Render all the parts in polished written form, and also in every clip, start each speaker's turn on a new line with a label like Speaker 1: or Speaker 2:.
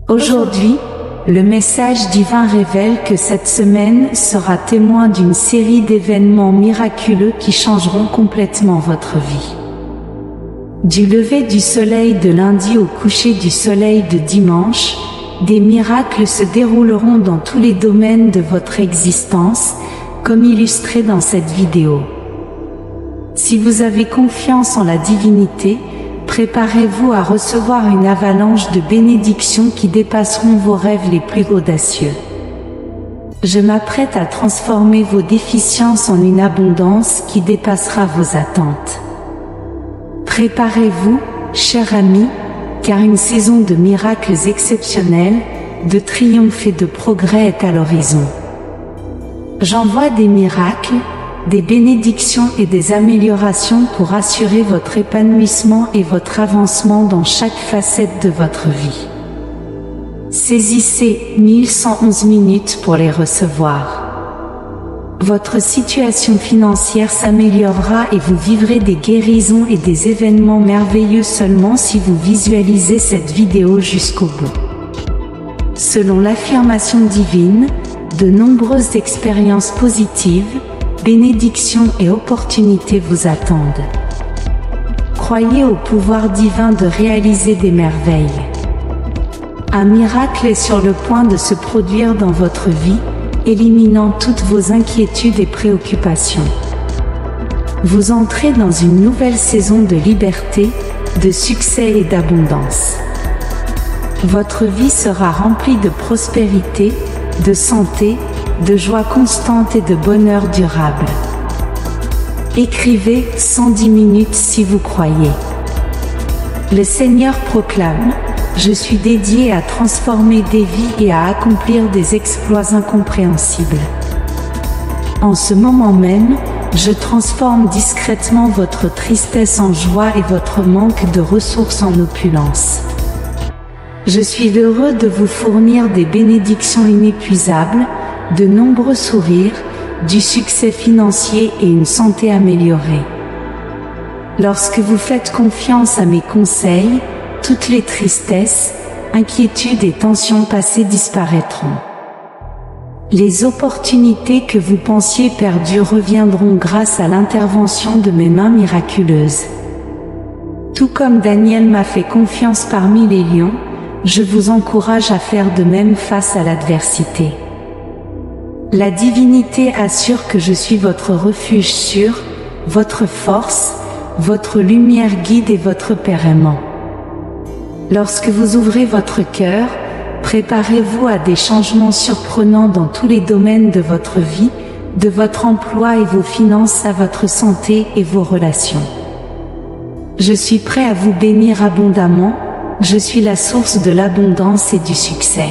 Speaker 1: Aujourd'hui, le message divin révèle que cette semaine sera témoin d'une série d'événements miraculeux qui changeront complètement votre vie. Du lever du soleil de lundi au coucher du soleil de dimanche, des miracles se dérouleront dans tous les domaines de votre existence, comme illustré dans cette vidéo. Si vous avez confiance en la divinité, préparez-vous à recevoir une avalanche de bénédictions qui dépasseront vos rêves les plus audacieux. Je m'apprête à transformer vos déficiences en une abondance qui dépassera vos attentes. Préparez-vous, cher ami, car une saison de miracles exceptionnels, de triomphes et de progrès est à l'horizon. J'envoie des miracles, des bénédictions et des améliorations pour assurer votre épanouissement et votre avancement dans chaque facette de votre vie. Saisissez 1111 minutes pour les recevoir. Votre situation financière s'améliorera et vous vivrez des guérisons et des événements merveilleux seulement si vous visualisez cette vidéo jusqu'au bout. Selon l'affirmation divine, de nombreuses expériences positives, bénédictions et opportunités vous attendent. Croyez au pouvoir divin de réaliser des merveilles. Un miracle est sur le point de se produire dans votre vie, éliminant toutes vos inquiétudes et préoccupations. Vous entrez dans une nouvelle saison de liberté, de succès et d'abondance. Votre vie sera remplie de prospérité, de santé, de joie constante et de bonheur durable. Écrivez 110 minutes si vous croyez. Le Seigneur proclame: je suis dédié à transformer des vies et à accomplir des exploits incompréhensibles. En ce moment même, je transforme discrètement votre tristesse en joie et votre manque de ressources en opulence. Je suis heureux de vous fournir des bénédictions inépuisables, de nombreux sourires, du succès financier et une santé améliorée. Lorsque vous faites confiance à mes conseils, toutes les tristesses, inquiétudes et tensions passées disparaîtront. Les opportunités que vous pensiez perdues reviendront grâce à l'intervention de mes mains miraculeuses. Tout comme Daniel m'a fait confiance parmi les lions, je vous encourage à faire de même face à l'adversité. La divinité assure que je suis votre refuge sûr, votre force, votre lumière guide et votre Père aimant. Lorsque vous ouvrez votre cœur, préparez-vous à des changements surprenants dans tous les domaines de votre vie, de votre emploi et vos finances à votre santé et vos relations. Je suis prêt à vous bénir abondamment, je suis la source de l'abondance et du succès.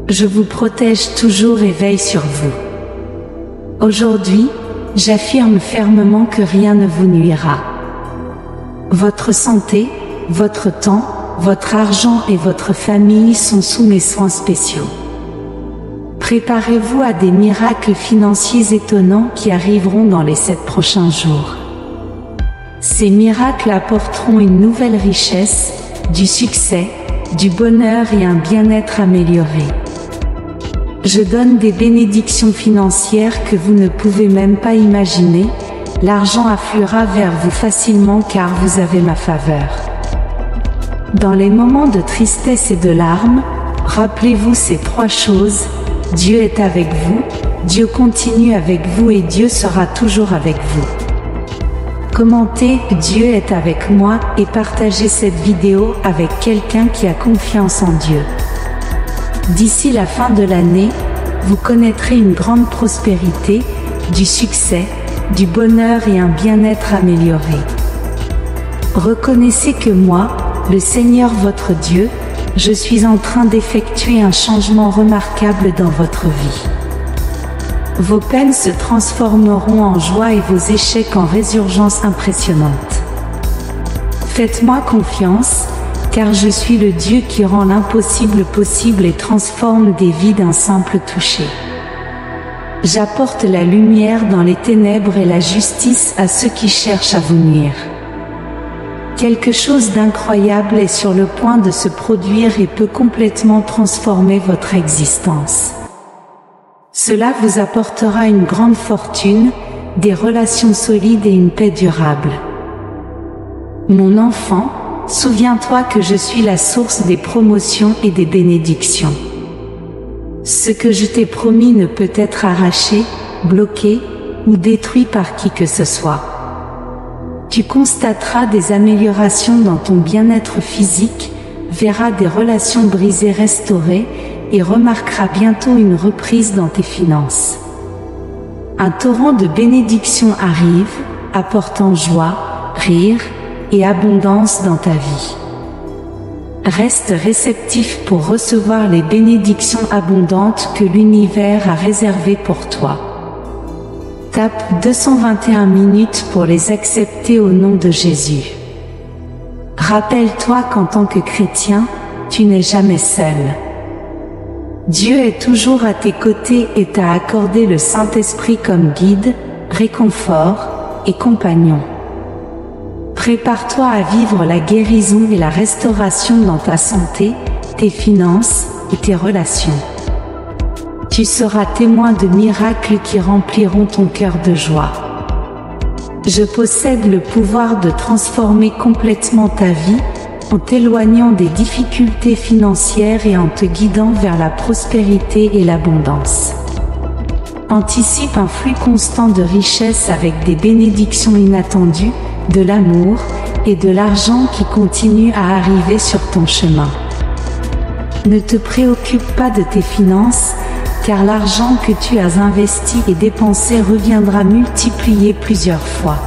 Speaker 1: Je vous protège toujours et veille sur vous. Aujourd'hui, j'affirme fermement que rien ne vous nuira. Votre santé, votre temps, votre argent et votre famille sont sous mes soins spéciaux. Préparez-vous à des miracles financiers étonnants qui arriveront dans les 7 prochains jours. Ces miracles apporteront une nouvelle richesse, du succès, du bonheur et un bien-être amélioré. Je donne des bénédictions financières que vous ne pouvez même pas imaginer. L'argent affluera vers vous facilement car vous avez ma faveur. Dans les moments de tristesse et de larmes, rappelez-vous ces 3 choses: Dieu est avec vous, Dieu continue avec vous et Dieu sera toujours avec vous. Commentez « Dieu est avec moi » et partagez cette vidéo avec quelqu'un qui a confiance en Dieu. D'ici la fin de l'année, vous connaîtrez une grande prospérité, du succès, du bonheur et un bien-être amélioré. Reconnaissez que moi, le Seigneur votre Dieu, je suis en train d'effectuer un changement remarquable dans votre vie. Vos peines se transformeront en joie et vos échecs en résurgence impressionnante. Faites-moi confiance, car je suis le Dieu qui rend l'impossible possible et transforme des vies d'un simple toucher. J'apporte la lumière dans les ténèbres et la justice à ceux qui cherchent à vous nuire. Quelque chose d'incroyable est sur le point de se produire et peut complètement transformer votre existence. Cela vous apportera une grande fortune, des relations solides et une paix durable. Mon enfant, souviens-toi que je suis la source des promotions et des bénédictions. Ce que je t'ai promis ne peut être arraché, bloqué ou détruit par qui que ce soit. Tu constateras des améliorations dans ton bien-être physique, verras des relations brisées restaurées et remarqueras bientôt une reprise dans tes finances. Un torrent de bénédictions arrive, apportant joie, rire et abondance dans ta vie. Reste réceptif pour recevoir les bénédictions abondantes que l'univers a réservées pour toi. Tape 221 minutes pour les accepter au nom de Jésus. Rappelle-toi qu'en tant que chrétien, tu n'es jamais seul. Dieu est toujours à tes côtés et t'a accordé le Saint-Esprit comme guide, réconfort et compagnon. Prépare-toi à vivre la guérison et la restauration dans ta santé, tes finances et tes relations. Tu seras témoin de miracles qui rempliront ton cœur de joie. Je possède le pouvoir de transformer complètement ta vie, en t'éloignant des difficultés financières et en te guidant vers la prospérité et l'abondance. Anticipe un flux constant de richesse avec des bénédictions inattendues, de l'amour et de l'argent qui continuent à arriver sur ton chemin. Ne te préoccupe pas de tes finances, car l'argent que tu as investi et dépensé reviendra multiplié plusieurs fois.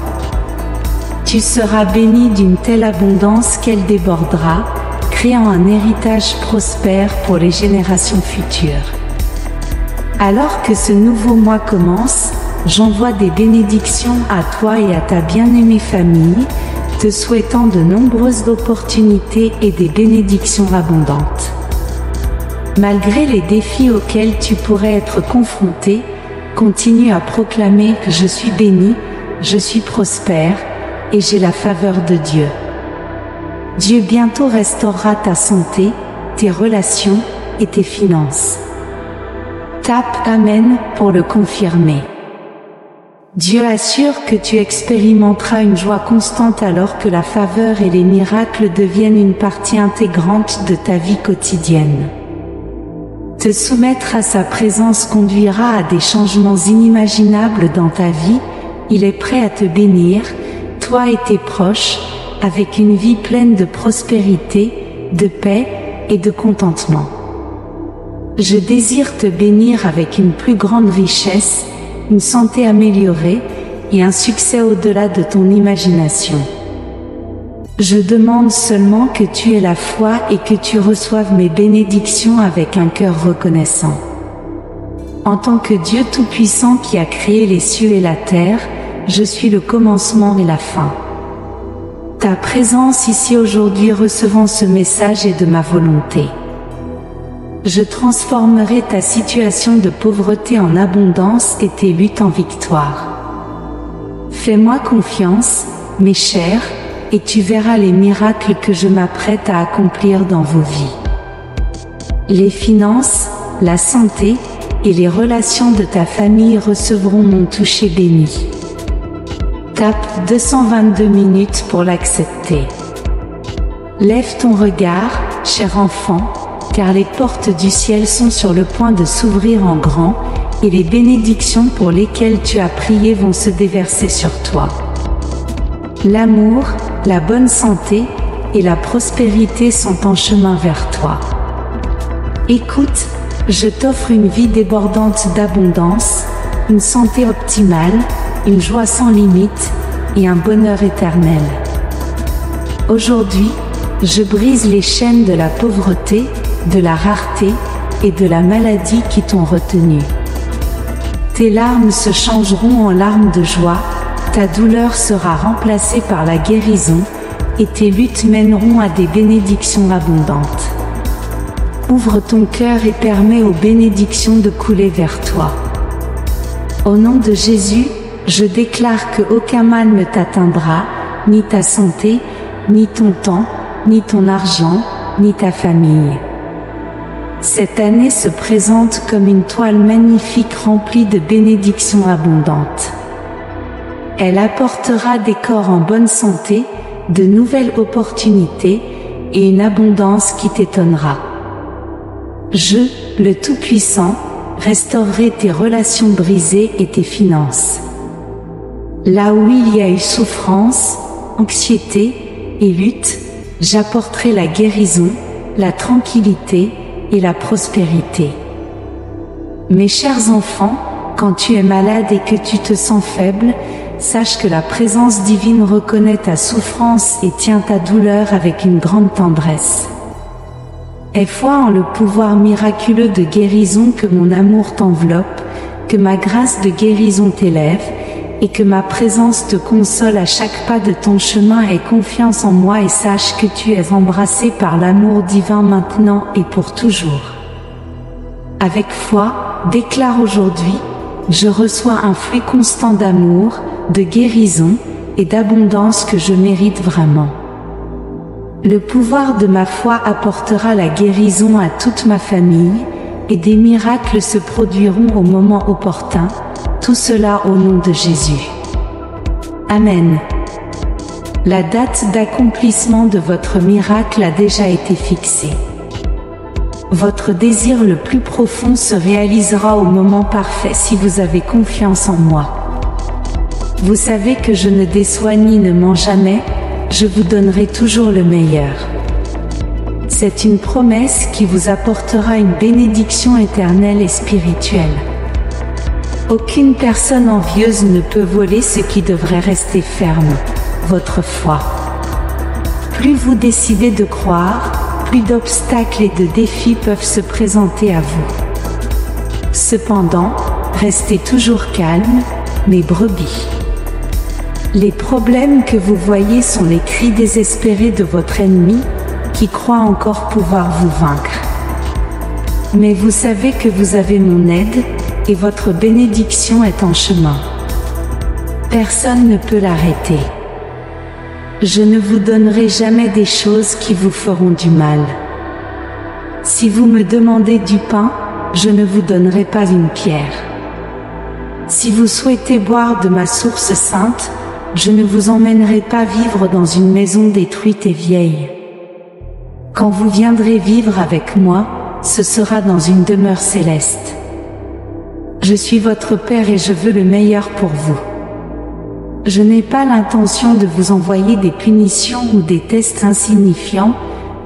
Speaker 1: Tu seras béni d'une telle abondance qu'elle débordera, créant un héritage prospère pour les générations futures. Alors que ce nouveau mois commence, j'envoie des bénédictions à toi et à ta bien-aimée famille, te souhaitant de nombreuses opportunités et des bénédictions abondantes. Malgré les défis auxquels tu pourrais être confronté, continue à proclamer que je suis béni, je suis prospère, et j'ai la faveur de Dieu. Dieu bientôt restaurera ta santé, tes relations et tes finances. Tape Amen pour le confirmer. Dieu assure que tu expérimenteras une joie constante alors que la faveur et les miracles deviennent une partie intégrante de ta vie quotidienne. Te soumettre à sa présence conduira à des changements inimaginables dans ta vie. Il est prêt à te bénir, toi et tes proches, avec une vie pleine de prospérité, de paix et de contentement. Je désire te bénir avec une plus grande richesse, une santé améliorée et un succès au-delà de ton imagination. Je demande seulement que tu aies la foi et que tu reçoives mes bénédictions avec un cœur reconnaissant. En tant que Dieu Tout-Puissant qui a créé les cieux et la terre, je suis le commencement et la fin. Ta présence ici aujourd'hui recevant ce message est de ma volonté. Je transformerai ta situation de pauvreté en abondance et tes luttes en victoire. Fais-moi confiance, mes chers, et tu verras les miracles que je m'apprête à accomplir dans vos vies. Les finances, la santé et les relations de ta famille recevront mon toucher béni. Tape 222 minutes pour l'accepter. Lève ton regard, cher enfant, car les portes du ciel sont sur le point de s'ouvrir en grand, et les bénédictions pour lesquelles tu as prié vont se déverser sur toi. L'amour, la bonne santé et la prospérité sont en chemin vers toi. Écoute, je t'offre une vie débordante d'abondance, une santé optimale, une joie sans limite et un bonheur éternel. Aujourd'hui, je brise les chaînes de la pauvreté, de la rareté et de la maladie qui t'ont retenu. Tes larmes se changeront en larmes de joie, ta douleur sera remplacée par la guérison, et tes luttes mèneront à des bénédictions abondantes. Ouvre ton cœur et permets aux bénédictions de couler vers toi. Au nom de Jésus, je déclare que aucun mal ne t'atteindra, ni ta santé, ni ton temps, ni ton argent, ni ta famille. Cette année se présente comme une toile magnifique remplie de bénédictions abondantes. Elle apportera des corps en bonne santé, de nouvelles opportunités et une abondance qui t'étonnera. Je, le Tout-Puissant, restaurerai tes relations brisées et tes finances. Là où il y a eu souffrance, anxiété et lutte, j'apporterai la guérison, la tranquillité et la prospérité. Mes chers enfants, quand tu es malade et que tu te sens faible, sache que la présence divine reconnaît ta souffrance et tient ta douleur avec une grande tendresse. Aie foi en le pouvoir miraculeux de guérison que mon amour t'enveloppe, que ma grâce de guérison t'élève, et que ma présence te console à chaque pas de ton chemin. Aie confiance en moi et sache que tu es embrassé par l'amour divin maintenant et pour toujours. Avec foi, déclare aujourd'hui, je reçois un flux constant d'amour, de guérison et d'abondance que je mérite vraiment. Le pouvoir de ma foi apportera la guérison à toute ma famille, et des miracles se produiront au moment opportun, tout cela au nom de Jésus. Amen. La date d'accomplissement de votre miracle a déjà été fixée. Votre désir le plus profond se réalisera au moment parfait si vous avez confiance en moi. Vous savez que je ne déçois ni ne mens jamais, je vous donnerai toujours le meilleur. C'est une promesse qui vous apportera une bénédiction éternelle et spirituelle. Aucune personne envieuse ne peut voler ce qui devrait rester ferme, votre foi. Plus vous décidez de croire, plus d'obstacles et de défis peuvent se présenter à vous. Cependant, restez toujours calme, mes brebis. Les problèmes que vous voyez sont les cris désespérés de votre ennemi, qui croit encore pouvoir vous vaincre. Mais vous savez que vous avez mon aide, et votre bénédiction est en chemin. Personne ne peut l'arrêter. Je ne vous donnerai jamais des choses qui vous feront du mal. Si vous me demandez du pain, je ne vous donnerai pas une pierre. Si vous souhaitez boire de ma source sainte, je ne vous emmènerai pas vivre dans une maison détruite et vieille. Quand vous viendrez vivre avec moi, ce sera dans une demeure céleste. Je suis votre Père et je veux le meilleur pour vous. Je n'ai pas l'intention de vous envoyer des punitions ou des tests insignifiants,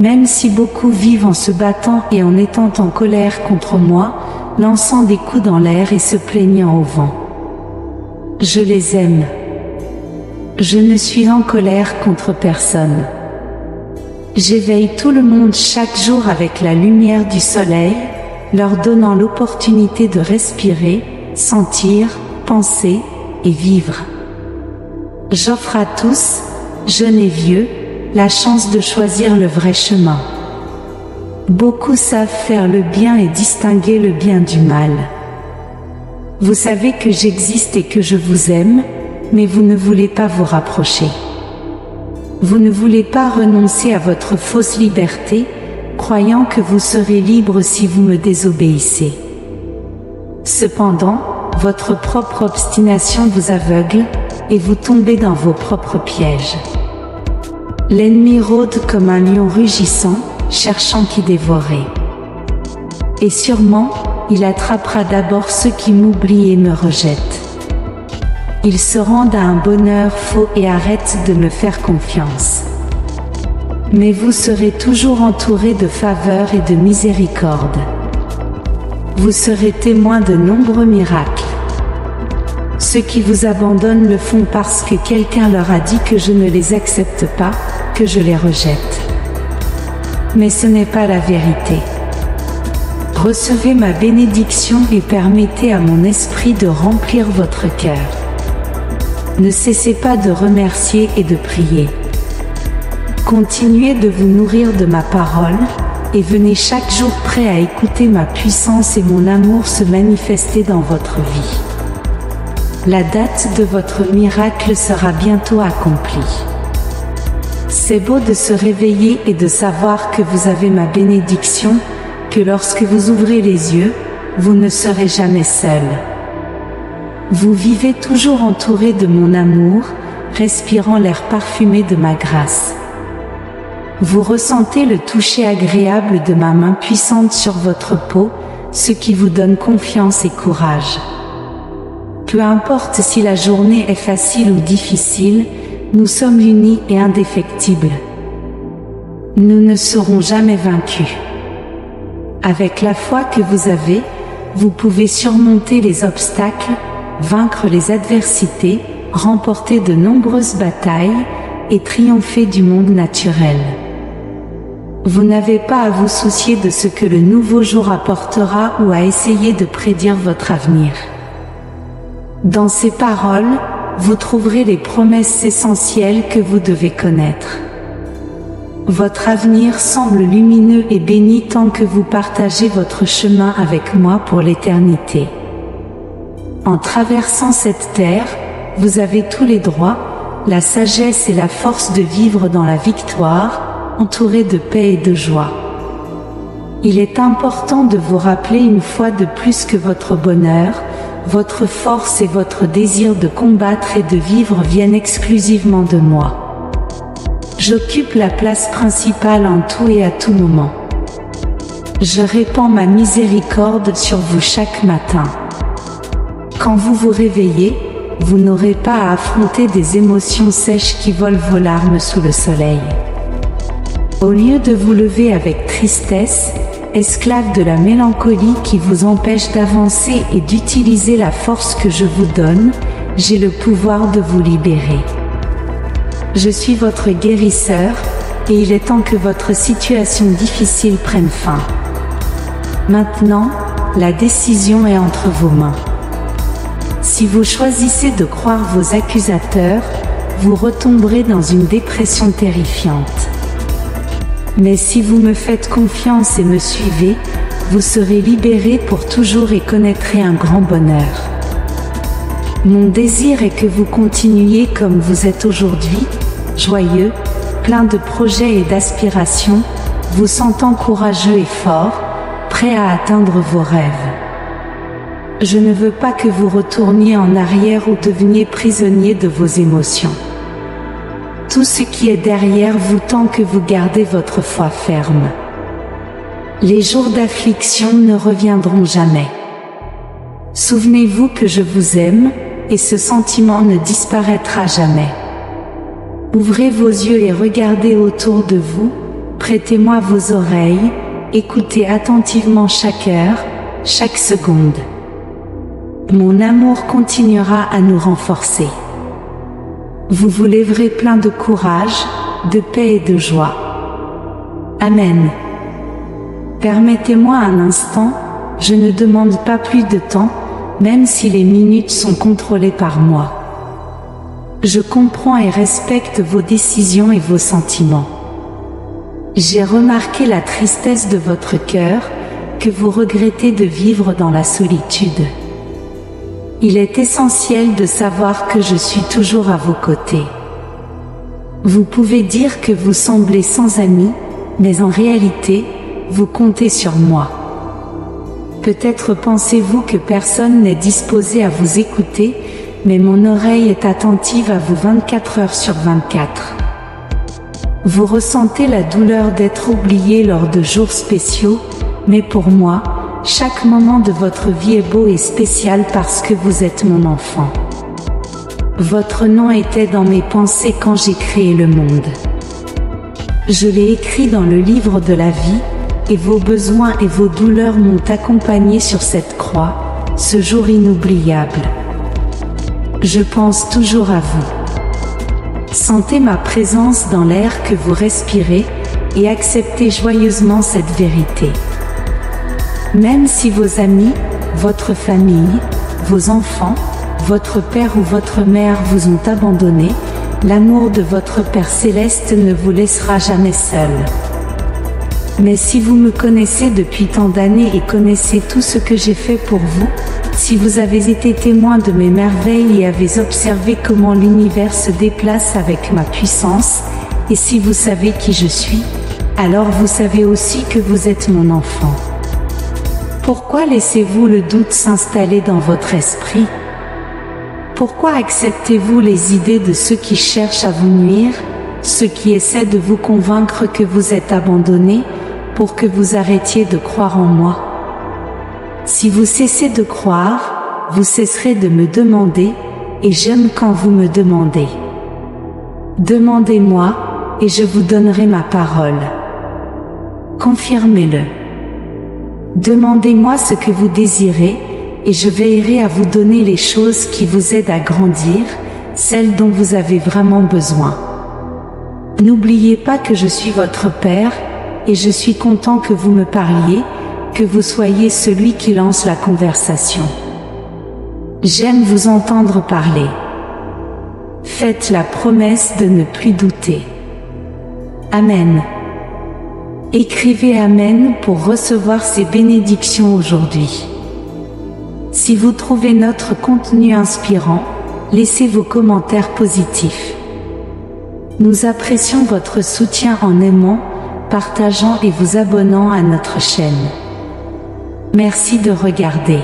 Speaker 1: même si beaucoup vivent en se battant et en étant en colère contre moi, lançant des coups dans l'air et se plaignant au vent. Je les aime. Je ne suis en colère contre personne. J'éveille tout le monde chaque jour avec la lumière du soleil, leur donnant l'opportunité de respirer, sentir, penser et vivre. J'offre à tous, jeunes et vieux, la chance de choisir le vrai chemin. Beaucoup savent faire le bien et distinguer le bien du mal. Vous savez que j'existe et que je vous aime, mais vous ne voulez pas vous rapprocher. Vous ne voulez pas renoncer à votre fausse liberté, croyant que vous serez libre si vous me désobéissez. Cependant, votre propre obstination vous aveugle, et vous tombez dans vos propres pièges. L'ennemi rôde comme un lion rugissant, cherchant qui dévorer. Et sûrement, il attrapera d'abord ceux qui m'oublient et me rejettent. Ils se rendent à un bonheur faux et arrêtent de me faire confiance. Mais vous serez toujours entourés de faveur et de miséricorde. Vous serez témoins de nombreux miracles. Ceux qui vous abandonnent le font parce que quelqu'un leur a dit que je ne les accepte pas, que je les rejette. Mais ce n'est pas la vérité. Recevez ma bénédiction et permettez à mon esprit de remplir votre cœur. Ne cessez pas de remercier et de prier. Continuez de vous nourrir de ma parole, et venez chaque jour prêt à écouter ma puissance et mon amour se manifester dans votre vie. La date de votre miracle sera bientôt accomplie. C'est beau de se réveiller et de savoir que vous avez ma bénédiction, que lorsque vous ouvrez les yeux, vous ne serez jamais seul. Vous vivez toujours entouré de mon amour, respirant l'air parfumé de ma grâce. Vous ressentez le toucher agréable de ma main puissante sur votre peau, ce qui vous donne confiance et courage. Peu importe si la journée est facile ou difficile, nous sommes unis et indéfectibles. Nous ne serons jamais vaincus. Avec la foi que vous avez, vous pouvez surmonter les obstacles, vaincre les adversités, remporter de nombreuses batailles et triompher du monde naturel. Vous n'avez pas à vous soucier de ce que le nouveau jour apportera ou à essayer de prédire votre avenir. Dans ces paroles, vous trouverez les promesses essentielles que vous devez connaître. Votre avenir semble lumineux et béni tant que vous partagez votre chemin avec moi pour l'éternité. En traversant cette terre, vous avez tous les droits, la sagesse et la force de vivre dans la victoire, entouré de paix et de joie. Il est important de vous rappeler une fois de plus que votre bonheur, votre force et votre désir de combattre et de vivre viennent exclusivement de moi. J'occupe la place principale en tout et à tout moment. Je répands ma miséricorde sur vous chaque matin. Quand vous vous réveillez, vous n'aurez pas à affronter des émotions sèches qui volent vos larmes sous le soleil. Au lieu de vous lever avec tristesse, esclave de la mélancolie qui vous empêche d'avancer et d'utiliser la force que je vous donne, j'ai le pouvoir de vous libérer. Je suis votre guérisseur, et il est temps que votre situation difficile prenne fin. Maintenant, la décision est entre vos mains. Si vous choisissez de croire vos accusateurs, vous retomberez dans une dépression terrifiante. Mais si vous me faites confiance et me suivez, vous serez libérés pour toujours et connaîtrez un grand bonheur. Mon désir est que vous continuiez comme vous êtes aujourd'hui, joyeux, plein de projets et d'aspirations, vous sentant courageux et fort, prêt à atteindre vos rêves. Je ne veux pas que vous retourniez en arrière ou deveniez prisonnier de vos émotions. Tout ce qui est derrière vous tant que vous gardez votre foi ferme. Les jours d'affliction ne reviendront jamais. Souvenez-vous que je vous aime, et ce sentiment ne disparaîtra jamais. Ouvrez vos yeux et regardez autour de vous, prêtez-moi vos oreilles, écoutez attentivement chaque heure, chaque seconde. Mon amour continuera à nous renforcer. Vous vous lèverez plein de courage, de paix et de joie. Amen. Permettez-moi un instant, je ne demande pas plus de temps, même si les minutes sont contrôlées par moi. Je comprends et respecte vos décisions et vos sentiments. J'ai remarqué la tristesse de votre cœur, que vous regrettez de vivre dans la solitude. Il est essentiel de savoir que je suis toujours à vos côtés. Vous pouvez dire que vous semblez sans amis, mais en réalité, vous comptez sur moi. Peut-être pensez-vous que personne n'est disposé à vous écouter, mais mon oreille est attentive à vous 24 heures sur 24. Vous ressentez la douleur d'être oublié lors de jours spéciaux, mais pour moi, chaque moment de votre vie est beau et spécial parce que vous êtes mon enfant. Votre nom était dans mes pensées quand j'ai créé le monde. Je l'ai écrit dans le livre de la vie, et vos besoins et vos douleurs m'ont accompagné sur cette croix, ce jour inoubliable. Je pense toujours à vous. Sentez ma présence dans l'air que vous respirez, et acceptez joyeusement cette vérité. Même si vos amis, votre famille, vos enfants, votre père ou votre mère vous ont abandonné, l'amour de votre Père Céleste ne vous laissera jamais seul. Mais si vous me connaissez depuis tant d'années et connaissez tout ce que j'ai fait pour vous, si vous avez été témoin de mes merveilles et avez observé comment l'univers se déplace avec ma puissance, Et si vous savez qui je suis, alors vous savez aussi que vous êtes mon enfant. Pourquoi laissez-vous le doute s'installer dans votre esprit? Pourquoi acceptez-vous les idées de ceux qui cherchent à vous nuire, ceux qui essaient de vous convaincre que vous êtes abandonné, pour que vous arrêtiez de croire en moi? Si vous cessez de croire, vous cesserez de me demander, et j'aime quand vous me demandez. Demandez-moi, et je vous donnerai ma parole. Confirmez-le. Demandez-moi ce que vous désirez, et je veillerai à vous donner les choses qui vous aident à grandir, celles dont vous avez vraiment besoin. N'oubliez pas que je suis votre Père, et je suis content que vous me parliez, que vous soyez celui qui lance la conversation. J'aime vous entendre parler. Faites la promesse de ne plus douter. Amen. Écrivez Amen pour recevoir ces bénédictions aujourd'hui. Si vous trouvez notre contenu inspirant, laissez vos commentaires positifs. Nous apprécions votre soutien en aimant, partageant et vous abonnant à notre chaîne. Merci de regarder.